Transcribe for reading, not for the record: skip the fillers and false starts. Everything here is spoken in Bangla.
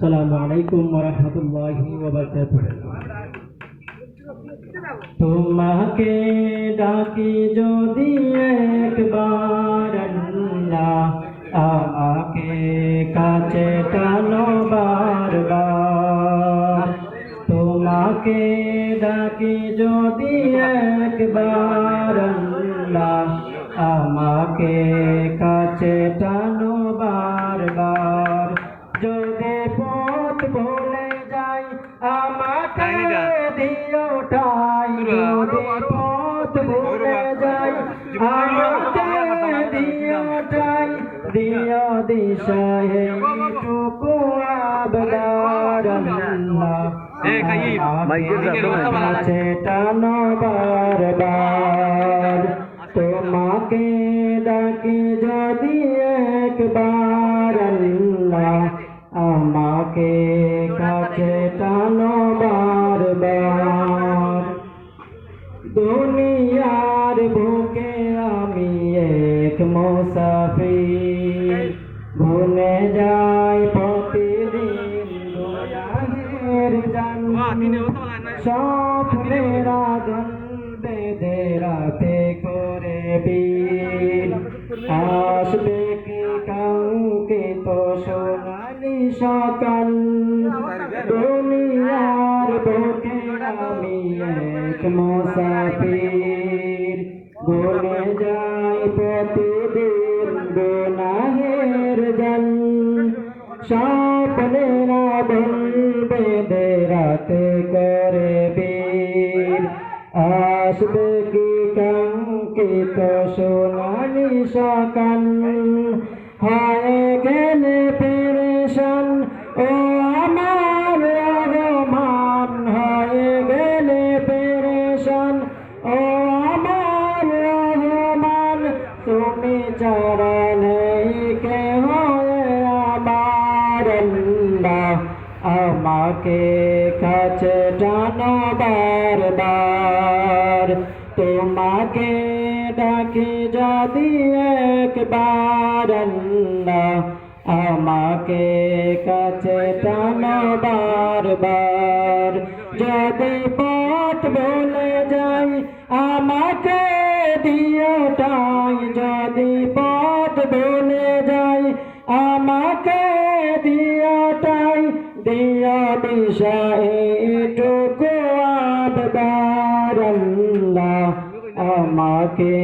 আসসালামু আলাইকুম ওয়া রাহমাতুল্লাহি ওয়া বারাকাতুহু। তোমাকে ডাকি যদি একবার আল্লাহ, আমাকে কাছে টানো বারবার। তোমাকে ডাকি যদি একবার আল্লাহ, আমাকে কাছে টানো বারবার। যদি পথ ভুলে যাই আমাকে দিও ঠাই, যদি পথ ভুলে যাই আমাকে দিও ঠাই, দিও দিশা এইটুকু আবদার আল্লাহ, কাছে টানো বারবার। তোমাকে ডাকি যদি একবার আল্লাহ, আমাকে কাছে টানো বারবার। দুনিয়ার বুকে আমি এক মুসাফির, ভুলে যাই প্রতিদিন গুনাহের জান। স্বপ্নের আগুন বেঁধে রাতে করে বীর, আসবে কি কাঙ্ক্ষিত সোনালি সকাল। দুনিয়ার বুকে আমি এক মুসাফির, ভুলে যাই প্রতিদিন গুনাহের জাল। স্বপ্নের আগুন বেঁধে রাতে করে বীর, আসবে কি কাঙ্ক্ষিত সোনালি সকাল। হয়ে গেলে পেরেশান ও আমার রহমান, হয়ে গেলে পেরেশান ও আমার রহমান। তুমি ছাড়া নেই কেহ আমার আল্লাহ, আমাকে কাছে টানো বারবার। তোমাকে ডাকি যদি একবার আল্লাহ, আমাকে কাছে টানো বারবার। যদি পথ ভুলে যাই আমাকে দিও ঠাই, যদি পথ ভুলে যাই আমাকে দিও ঠাই, দিও দিশা এইটুকু আবদার আল্লাহ, আমাকে